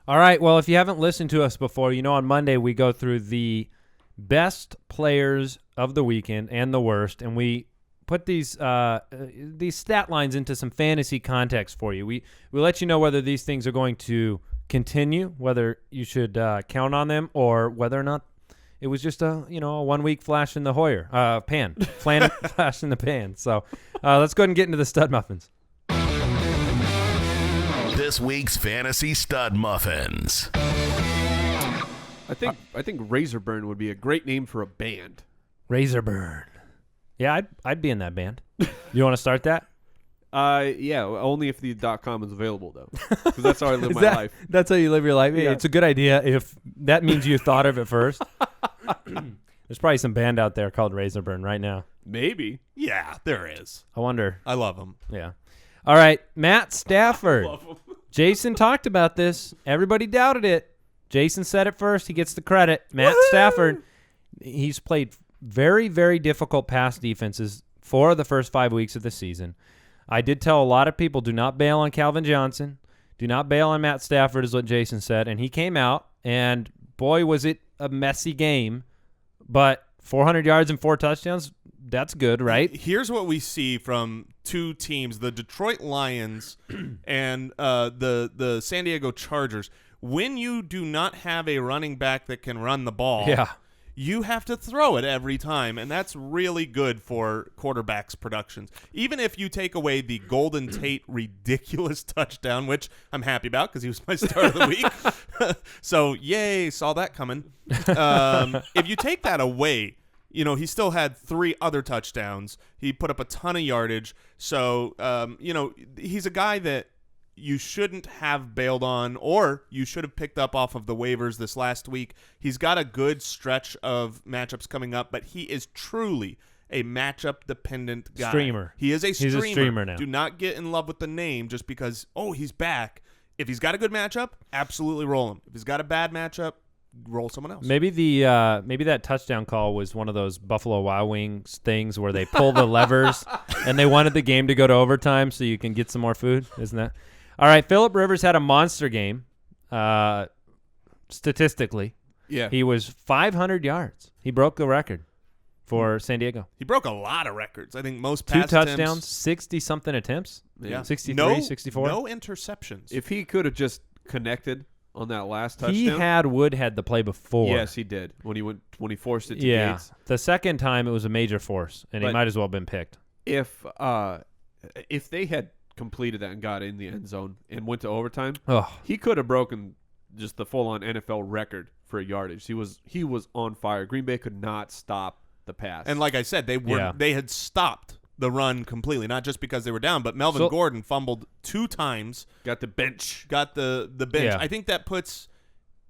All right, well, if you haven't listened to us before, on Monday we go through the best players of the weekend and the worst, and we put these stat lines into some fantasy context for you. We let you know whether these things are going to continue, whether you should count on them, or whether or not it was just a 1 week flash in the flash in the pan. So let's go ahead and get into the stud muffins. This week's fantasy stud muffins. I think Razorburn would be a great name for a band. Razorburn. Yeah, I'd be in that band. You want to start that? Yeah, only if the .com is available though, because that's how I live my life. That's how you live your life. Yeah. It's a good idea if that means you thought of it first. There's probably some band out there called Razorburn right now. Maybe. Yeah, there is. I wonder. I love them. Yeah. All right, Matt Stafford. I love them. Jason talked about this. Everybody doubted it. Jason said it first. He gets the credit. Matt Stafford, he's played very, very difficult pass defenses for the first 5 weeks of the season. I did tell a lot of people, do not bail on Calvin Johnson. Do not bail on Matt Stafford is what Jason said. And he came out, and boy, was it a messy game. But 400 yards and 4 touchdowns, that's good, right? Here's what we see from two teams, the Detroit Lions and the San Diego Chargers. When you do not have a running back that can run the ball, you have to throw it every time, and that's really good for quarterbacks' productions. Even if you take away the Golden Tate ridiculous touchdown, which I'm happy about because he was my start of the week. So, yay, saw that coming. If you take that away, he still had 3 other touchdowns. He put up a ton of yardage. So, he's a guy that you shouldn't have bailed on, or you should have picked up off of the waivers this last week. He's got a good stretch of matchups coming up, but he is truly a matchup-dependent guy. Streamer. He is a streamer. He's a streamer now. Do not get in love with the name just because, he's back. If he's got a good matchup, absolutely roll him. If he's got a bad matchup, roll someone else. Maybe maybe that touchdown call was one of those Buffalo Wild Wings things where they pull the levers and they wanted the game to go to overtime so you can get some more food, isn't that? All right, Phillip Rivers had a monster game statistically. Yeah. He was 500 yards. He broke the record for San Diego. He broke a lot of records. I think most pass 2 touchdowns, attempts. 60-something attempts. Yeah. 63, 64. No interceptions. If he could have just connected on that last touchdown. Wood had the play before. Yes, he did. When he forced it to Gates. The second time it was a major force, and he might as well have been picked. If they had completed that and got in the end zone and went to overtime, he could have broken just the full-on NFL record for yardage. He was on fire. Green Bay could not stop the pass. And like I said, they had stopped the run completely, not just because they were down, but Melvin Gordon fumbled 2 times. Got the bench. Got the bench. Yeah. I think that puts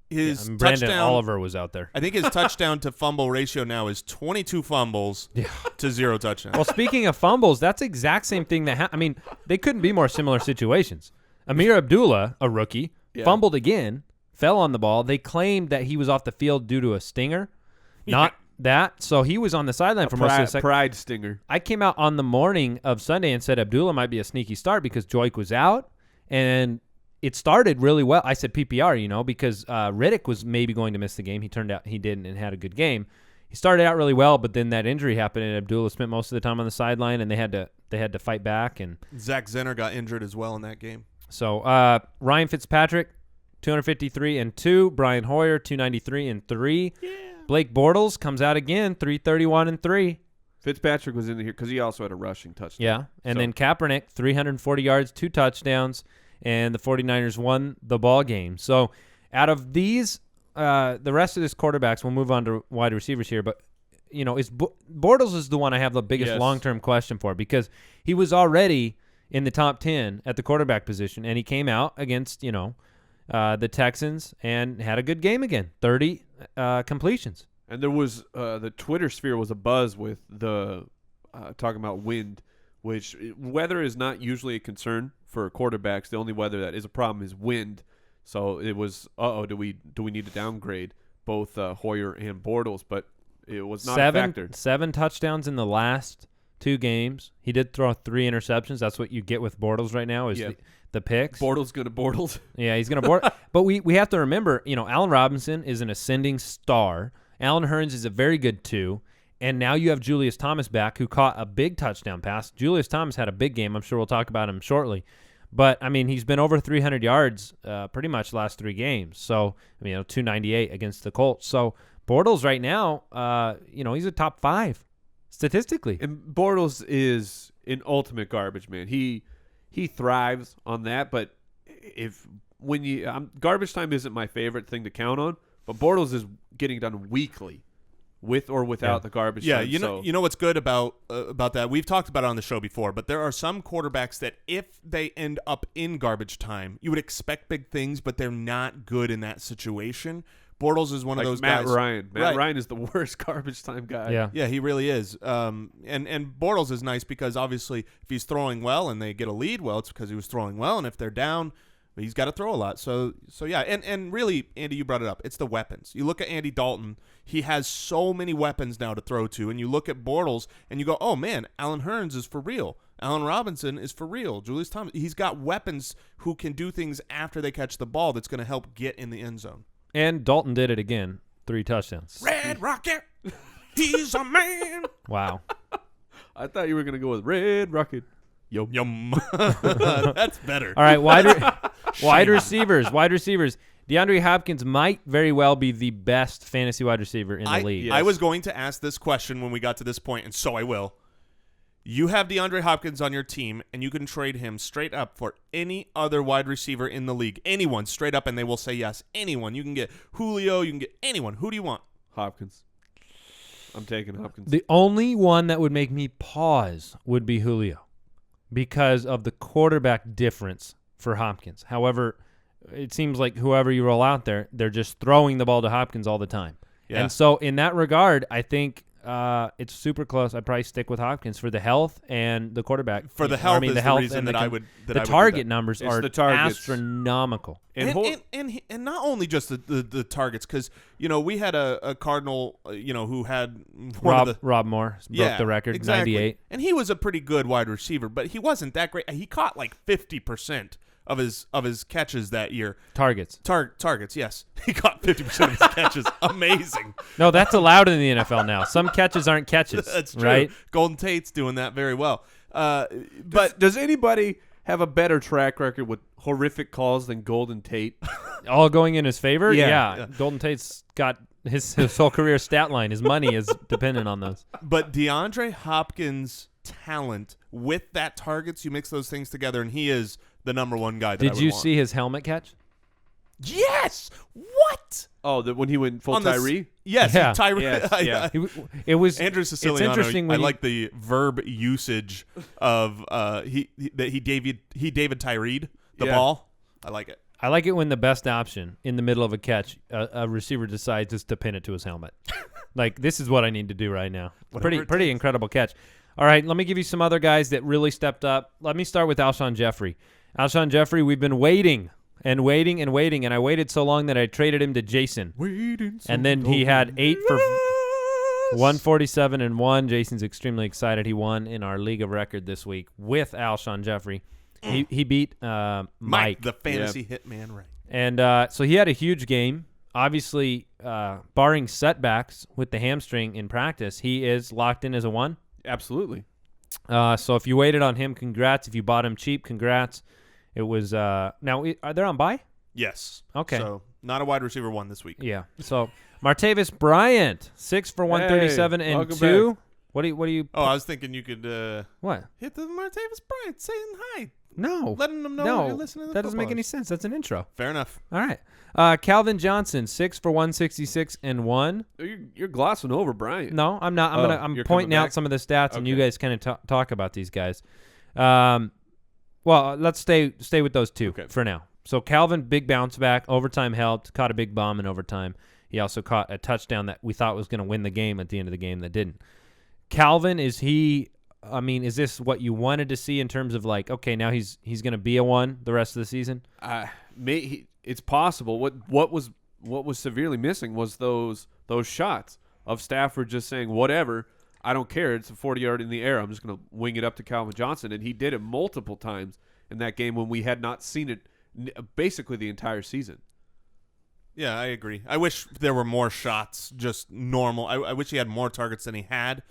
his touchdown. Brandon Oliver was out there. I think his touchdown to fumble ratio now is 22 fumbles to 0 touchdowns. Well, speaking of fumbles, that's the exact same thing that they couldn't be more similar situations. Amir Abdullah, a rookie, fumbled again, fell on the ball. They claimed that he was off the field due to a stinger. Not that. So he was on the sideline for most of the second. Pride stinger. I came out on the morning of Sunday and said Abdullah might be a sneaky start because Joik was out, and it started really well. I said PPR, because Riddick was maybe going to miss the game. He turned out he didn't and had a good game. He started out really well, but then that injury happened, and Abdullah spent most of the time on the sideline, and they had to fight back. And Zach Zenner got injured as well in that game. So Ryan Fitzpatrick, 253 and 2. Brian Hoyer, 293 and 3. Yeah. Blake Bortles comes out again, 331 and 3. Fitzpatrick was in here because he also had a rushing touchdown. Yeah, and then Kaepernick, 340 yards, 2 touchdowns, and the 49ers won the ball game. So out of these, the rest of this quarterbacks, we'll move on to wide receivers here, but Bortles is the one I have the biggest long-term question for because he was already in the top 10 at the quarterback position, and he came out against, the Texans and had a good game again, 30 completions. And there was the Twitter sphere was abuzz with the talking about wind, which weather is not usually a concern for quarterbacks. The only weather that is a problem is wind. So it was, do we need to downgrade both Hoyer and Bortles? But it was not a factor. 7 touchdowns in the last 2 games. He did throw 3 interceptions. That's what you get with Bortles right now is the picks. Bortles going to Bortles. Yeah, he's going to Bortles. But we have to remember, Allen Robinson is an ascending star. Allen Hurns is a very good 2. And now you have Julius Thomas back, who caught a big touchdown pass. Julius Thomas had a big game. I'm sure we'll talk about him shortly. But, he's been over 300 yards pretty much the last 3 games. So, 298 against the Colts. So, Bortles right now, he's a top 5 statistically. And Bortles is an ultimate garbage man. He thrives on that. But garbage time isn't my favorite thing to count on. But Bortles is getting done weekly. With or without the garbage time. You know what's good about that? We've talked about it on the show before, but there are some quarterbacks that if they end up in garbage time, you would expect big things, but they're not good in that situation. Bortles is one of those Matt guys. Ryan. Matt Ryan is the worst garbage time guy. Yeah, he really is. And Bortles is nice because obviously if he's throwing well and they get a lead, well, it's because he was throwing well, and if they're down, he's got to throw a lot. So yeah, and really, Andy, you brought it up. It's the weapons. You look at Andy Dalton. He has so many weapons now to throw to, and you look at Bortles, and you go, oh, man, Allen Hurns is for real. Allen Robinson is for real. Julius Thomas. He's got weapons who can do things after they catch the ball that's going to help get in the end zone. And Dalton did it again. 3 touchdowns. Red Rocket, he's a man. Wow. I thought you were going to go with Red Rocket. Yum. That's better. All right, wide receivers. DeAndre Hopkins might very well be the best fantasy wide receiver in the league. Yes. I was going to ask this question when we got to this point, and so I will. You have DeAndre Hopkins on your team, and you can trade him straight up for any other wide receiver in the league. Anyone, straight up, and they will say yes. Anyone. You can get Julio. You can get anyone. Who do you want? Hopkins. I'm taking Hopkins. The only one that would make me pause would be Julio because of the quarterback difference for Hopkins. However, it seems like whoever you roll out there, they're just throwing the ball to Hopkins all the time. Yeah. And so in that regard, I think it's super close. I'd probably stick with Hopkins for the health and the quarterback. For the health, the reason that I would. The target numbers are astronomical. And not only just the targets, because we had a Cardinal, who had Rob Moore broke the record, exactly. 98, and he was a pretty good wide receiver, but he wasn't that great. He caught like 50% of his catches that year. Targets. Targets, yes. He caught 50% of his catches. Amazing. No, that's allowed in the NFL now. Some catches aren't catches. That's true. Right? Golden Tate's doing that very well. But does anybody have a better track record with horrific calls than Golden Tate? All going in his favor? Yeah. Golden Tate's got his whole career stat line. His money is dependent on those. But DeAndre Hopkins' talent with that targets, you mix those things together, and he is the number one guy that I would Did you want. see his helmet catch? Yes. What? Oh, when he went full Tyree? Yes, Yeah. Tyree. Yes, yeah. It was Andrew Siciliano. It's interesting when I like the verb usage of he David Tyree'd the ball. I like it. I like it when the best option in the middle of a catch, a receiver decides just to pin it to his helmet. Like, this is what I need to do right now. Pretty incredible catch. All right, let me give you some other guys that really stepped up. Let me start with Alshon Jeffery. Alshon Jeffery, we've been waiting, and I waited so long that I traded him to Jason. And then he had 8 for 147 and 1. Jason's extremely excited. He won in our league of record this week with Alshon Jeffery. He beat Mike, the fantasy hitman, right? And so he had a huge game. Obviously, barring setbacks with the hamstring in practice, he is locked in as a 1. Absolutely. So if you waited on him, congrats. If you bought him cheap, congrats. It was now are they on bye? Yes. Okay. So not a wide receiver 1 this week. Yeah. So Martavis Bryant, 6 for 137 and 2. Back. What do you? Oh, I was thinking you could What? hit the Martavis Bryant saying hi. No. Letting them know you're listening to the that doesn't make football. any sense. That's an intro. Fair enough. All right. Calvin Johnson, 6 for 166 and 1. You're glossing over Bryant. No, I'm not. I'm you're pointing coming out back? some of the stats, and you Okay. guys kind of talk about these guys. Well, let's stay with those two for now. So Calvin, big bounce back, overtime helped, caught a big bomb in overtime. He also caught a touchdown that we thought was going to win the game at the end of the game that didn't. Calvin, is this what you wanted to see in terms of like, okay, now he's going to be a 1 the rest of the season? It's possible. What was severely missing was those shots of Stafford just saying whatever. I don't care. It's a 40-yard in the air. I'm just going to wing it up to Calvin Johnson. And he did it multiple times in that game when we had not seen it basically the entire season. Yeah, I agree. I wish there were more shots, just normal. I wish he had more targets than he had,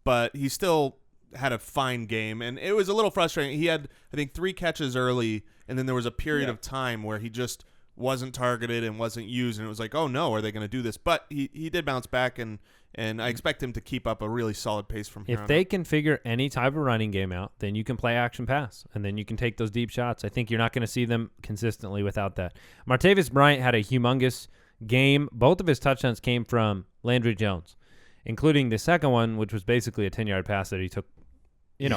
but he still had a fine game. And it was a little frustrating. He had, I think, 3 catches early, and then there was a period of time where he just wasn't targeted and wasn't used, and it was like, oh, no, are they going to do this? But he did bounce back, and I expect him to keep up a really solid pace from here on If they out. can figure any type of running game out, then you can play action pass, and then you can take those deep shots. I think you're not going to see them consistently without that. Martavis Bryant had a humongous game. Both of his touchdowns came from Landry Jones, including the second one, which was basically a 10-yard pass that he took.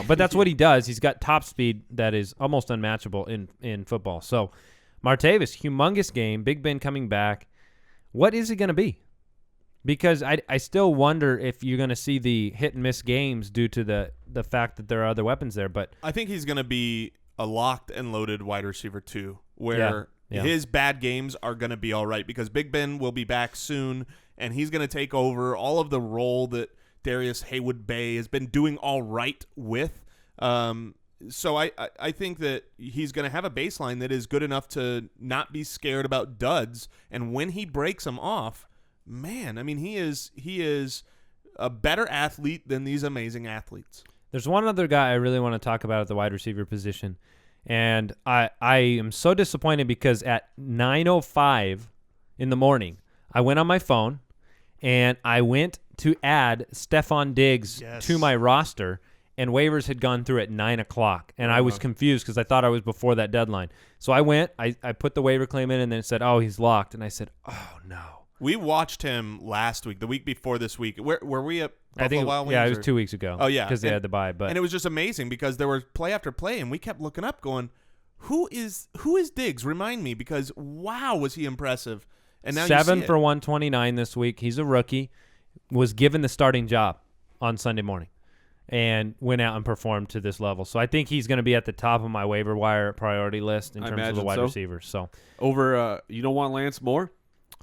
But that's what he does. He's got top speed that is almost unmatchable in football. So Martavis, humongous game, Big Ben coming back. What is it going to be? Because I still wonder if you're going to see the hit-and-miss games due to the fact that there are other weapons there. But I think he's going to be a locked and loaded wide receiver too, where his bad games are going to be all right because Big Ben will be back soon, and he's going to take over all of the role that Darius Haywood-Bay has been doing all right with. So I think that he's going to have a baseline that is good enough to not be scared about duds, and when he breaks them off, man, I mean, he is a better athlete than these amazing athletes. There's one other guy I really want to talk about at the wide receiver position, and I am so disappointed because at 9:05 in the morning, I went on my phone, and I went to add Stephon Diggs to my roster, and waivers had gone through at 9 o'clock, and I was confused because I thought I was before that deadline. So I went, I put the waiver claim in, and then it said, oh, he's locked, and I said, oh, no. We watched him last week, the week before this week. Were we at Buffalo Wild Wings? Yeah, it was 2 weeks ago. Oh, yeah. Because they had to buy. And it was just amazing because there was play after play, and we kept looking up going, who is Diggs? Remind me, because, wow, was he impressive. And now 7 for 129 this week. He's a rookie. Was given the starting job on Sunday morning and went out and performed to this level. So I think he's going to be at the top of my waiver wire priority list in terms of the wide receivers. So you don't want Lance Moore?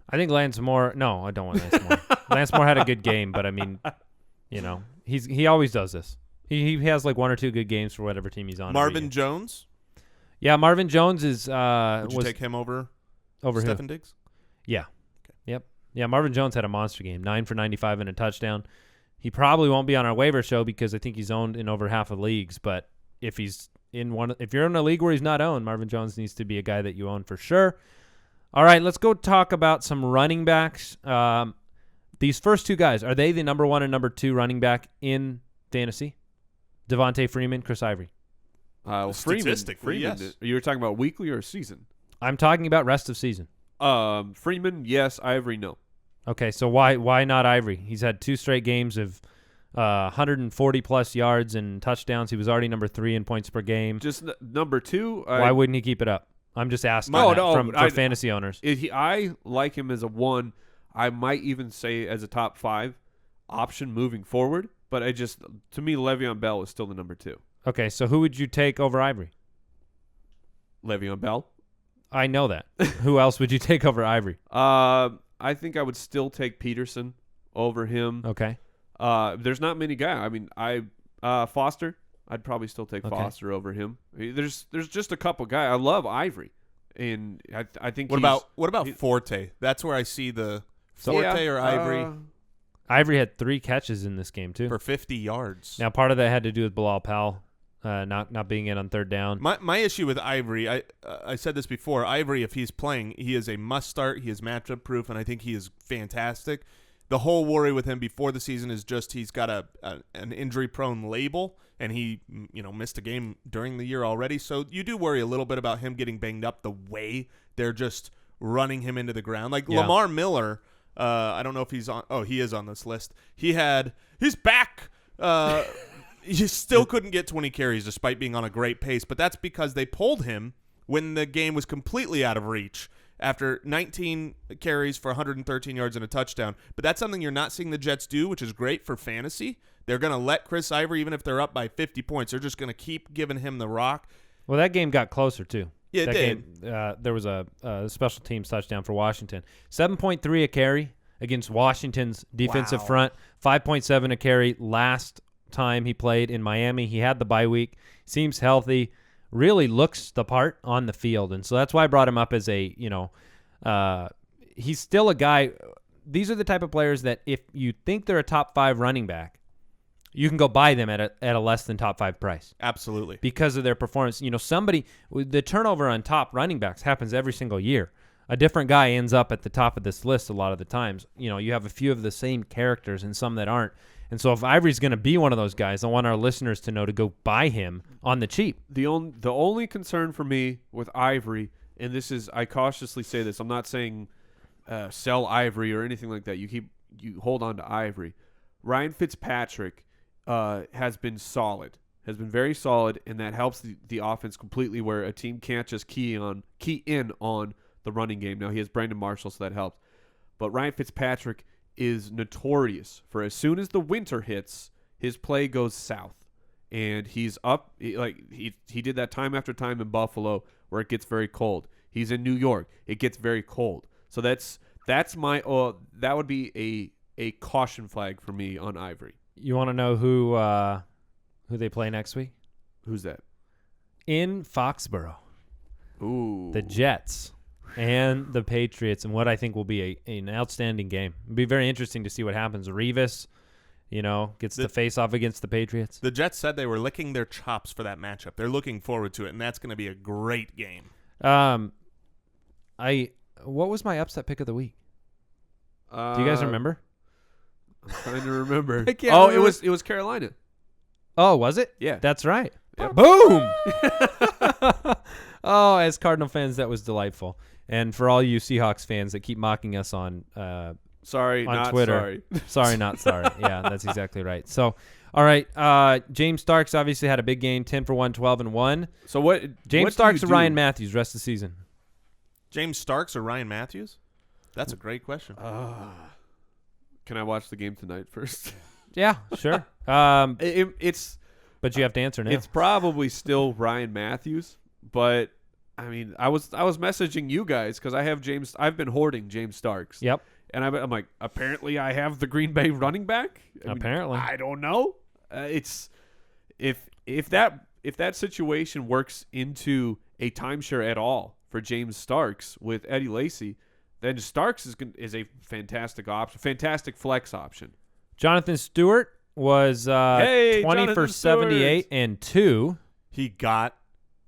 I think Lance Moore. No, I don't want Lance Moore. Lance Moore had a good game, but I mean, he always does this. He has like 1 or 2 good games for whatever team he's on. Marvin Jones? Yeah, Marvin Jones is. Would you take him over Stephon Diggs? Yeah. Okay. Yep. Yeah, Marvin Jones had a monster game, 9 for 95 and a touchdown. He probably won't be on our waiver show because I think he's owned in over half of leagues. But if you're in a league where he's not owned, Marvin Jones needs to be a guy that you own for sure. All right, let's go talk about some running backs. These first 2 guys, are they the number 1 and number 2 running back in fantasy? Devontae Freeman, Chris Ivory. Statistically, yes. You were talking about weekly or season? I'm talking about rest of season. Freeman, yes. Ivory, no. Okay, so why not Ivory? He's had 2 straight games of 140-plus yards and touchdowns. He was already number 3 in points per game. Just number 2. Why wouldn't he keep it up? I'm just asking for fantasy owners. I like him as a 1. I might even say as a top 5 option moving forward. But to me, Le'Veon Bell is still the number 2. Okay, so who would you take over Ivory? Le'Veon Bell. I know that. Who else would you take over Ivory? I think I would still take Peterson over him. Okay. There's not many guys. I mean, Foster. I'd probably still take Foster over him. There's just a couple guys. I love Ivory, and I think. What about Forte? That's where I see the Forte or Ivory. Ivory had 3 catches in this game too for 50 yards. Now, part of that had to do with Bilal Powell not being in on 3rd down. My issue with Ivory, I said this before. Ivory, if he's playing, he is a must start. He is matchup proof, and I think he is fantastic. The whole worry with him before the season is just he's got an injury prone label, and he missed a game during the year already. So you do worry a little bit about him getting banged up the way they're just running him into the ground. Like Lamar Miller, I don't know if he's on. Oh, he is on this list. He's back. He still couldn't get 20 carries despite being on a great pace, but that's because they pulled him when the game was completely out of reach after 19 carries for 113 yards and a touchdown. But that's something you're not seeing the Jets do, which is great for fantasy. They're going to let Chris Ivory, even if they're up by 50 points, they're just going to keep giving him the rock. Well, that game got closer, too. Yeah, it did. There was a special teams touchdown for Washington. 7.3 a carry. against Washington's defensive front. 5.7 a carry last time he played in Miami. He had the bye week. Seems healthy. Really looks the part on the field. And so that's why I brought him up as a, he's still a guy. These are the type of players that if you think they're a top 5 running back, you can go buy them at a less than top 5 price. Absolutely. Because of their performance. The turnover on top running backs happens every single year. A different guy ends up at the top of this list a lot of the times. You have a few of the same characters and some that aren't. And so if Ivory's going to be one of those guys, I want our listeners to know to go buy him on the cheap. The only concern for me with Ivory, and this is, I cautiously say this, I'm not saying sell Ivory or anything like that. You hold on to Ivory. Ryan Fitzpatrick has been very solid, and that helps the offense completely where a team can't just key in on the running game. Now he has Brandon Marshall, so that helps. But Ryan Fitzpatrick is notorious for as soon as the winter hits, his play goes south. And he's up, he did that time after time in Buffalo where it gets very cold. He's in New York. It gets very cold. So that's my that would be a caution flag for me on Ivory. You want to know who they play next week? Who's that? In Foxborough. Ooh. The Jets and the Patriots, and what I think will be an outstanding game. It'll be very interesting to see what happens. Revis, gets the face off against the Patriots. The Jets said they were licking their chops for that matchup. They're looking forward to it, and that's going to be a great game. What was my upset pick of the week? Do you guys remember? I'm trying to remember. I can't remember. It was Carolina. Oh, was it? Yeah. That's right. Yep. Boom! Oh, as Cardinal fans, that was delightful. And for all you Seahawks fans that keep mocking us on sorry, on not Twitter, sorry. Sorry, not sorry. Yeah, that's exactly right. So, all right, James Starks obviously had a big game, 10 for 112 and 1. So what? James Starks or Ryan Matthews rest of the season? James Starks or Ryan Matthews? That's a great question. Can I watch the game tonight first? Yeah, sure. But you have to answer now. It's probably still Ryan Matthews, but I mean, I was messaging you guys because I have James. I've been hoarding James Starks. Yep. And I'm like, apparently I have the Green Bay running back. Apparently, I don't know. It's if that situation works into a timeshare at all for James Starks with Eddie Lacy, then Starks is a fantastic option, fantastic flex option. Jonathan Stewart was 20 Jonathan for 78 Stewart. and 2. He got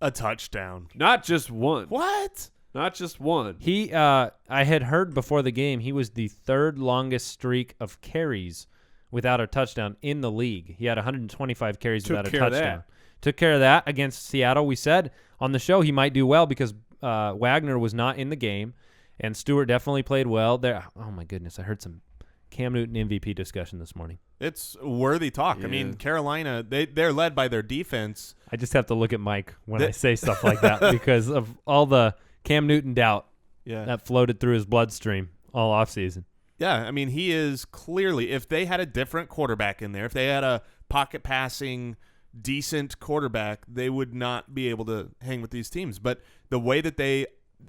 a touchdown. Not just one. What? Not just one. He, I had heard before the game, he was the third longest streak of carries without a touchdown in the league. He had 125 carries without a touchdown. Took care of that against Seattle. We said on the show he might do well because Wagner was not in the game, and Stewart definitely played well. There. Oh my goodness, I heard some Cam Newton MVP discussion this morning. It's worthy talk. Yeah. I mean, Carolina, they're led by their defense. I just have to look at Mike when I say stuff like that because of all the Cam Newton doubt that floated through his bloodstream all offseason. Yeah, I mean, he is clearly, if they had a different quarterback in there, if they had a pocket passing, decent quarterback, they would not be able to hang with these teams. But the way that they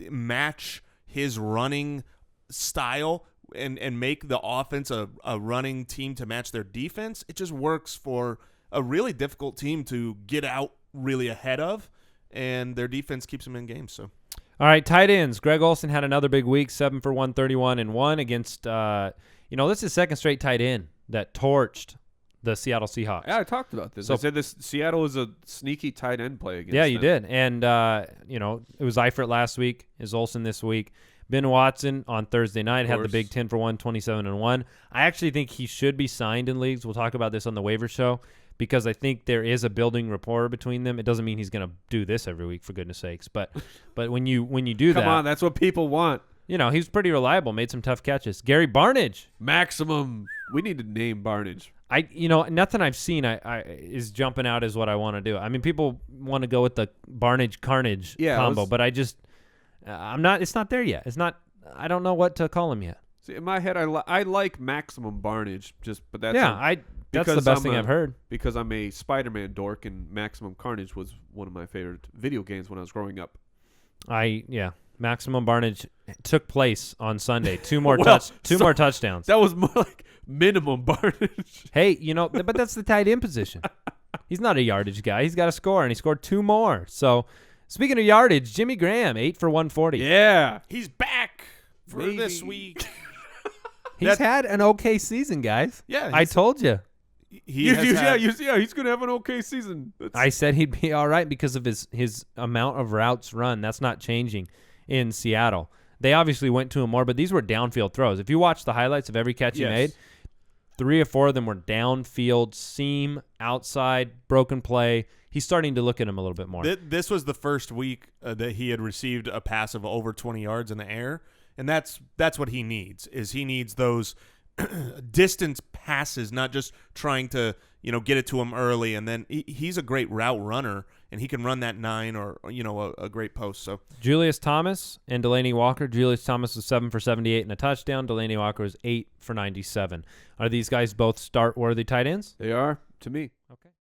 match his running style and make the offense a running team to match their defense, it just works for a really difficult team to get out really ahead of, and their defense keeps them in games. So, all right, tight ends. Greg Olsen had another big week, 7 for 131 and 1 against, this is his second straight tight end that torched the Seattle Seahawks. Yeah, I talked about this. So, I said this Seattle is a sneaky tight end play against Yeah, you them. did. And, it was Eifert last week, is Olsen this week. Ben Watson on Thursday night had the big 10 for 127 and 1. I actually think he should be signed in leagues. We'll talk about this on the waiver show because I think there is a building rapport between them. It doesn't mean he's going to do this every week, for goodness sakes. But when you do that, come on, that's what people want. he was pretty reliable, made some tough catches. Gary Barnidge, Maximum. We need to name Barnidge. Nothing I've seen is jumping out as what I want to do. I mean, people want to go with the Barnidge Carnage combo, but I just I'm not. It's not there yet. It's not. I don't know what to call him yet. See, in my head, I like Maximum Barnidge, but that's that's the best thing I've heard. Because I'm a Spider-Man dork, and Maximum Carnage was one of my favorite video games when I was growing up. Me Maximum Barnidge took place on Sunday. Two more touchdowns. That was more like minimum Barnidge. Hey, but that's the tight end position. He's not a yardage guy. He's got to score, and he scored 2 more. So, speaking of yardage, Jimmy Graham, 8 for 140. Yeah. He's back for this week. He's had an okay season, guys. Yeah. I told you. He's going to have an okay season. I said he'd be all right because of his amount of routes run. That's not changing in Seattle. They obviously went to him more, but these were downfield throws. If you watch the highlights of every catch he made, 3 or 4 of them were downfield, seam, outside, broken play. He's starting to look at him a little bit more. This was the first week that he had received a pass of over 20 yards in the air, and that's what he needs. He needs those distance passes, not just trying to get it to him early. And then he's a great route runner, and he can run that 9 or a great post. So Julius Thomas and Delanie Walker. Julius Thomas was 7 for 78 and a touchdown. Delanie Walker was 8 for 97. Are these guys both start-worthy tight ends? They are, to me.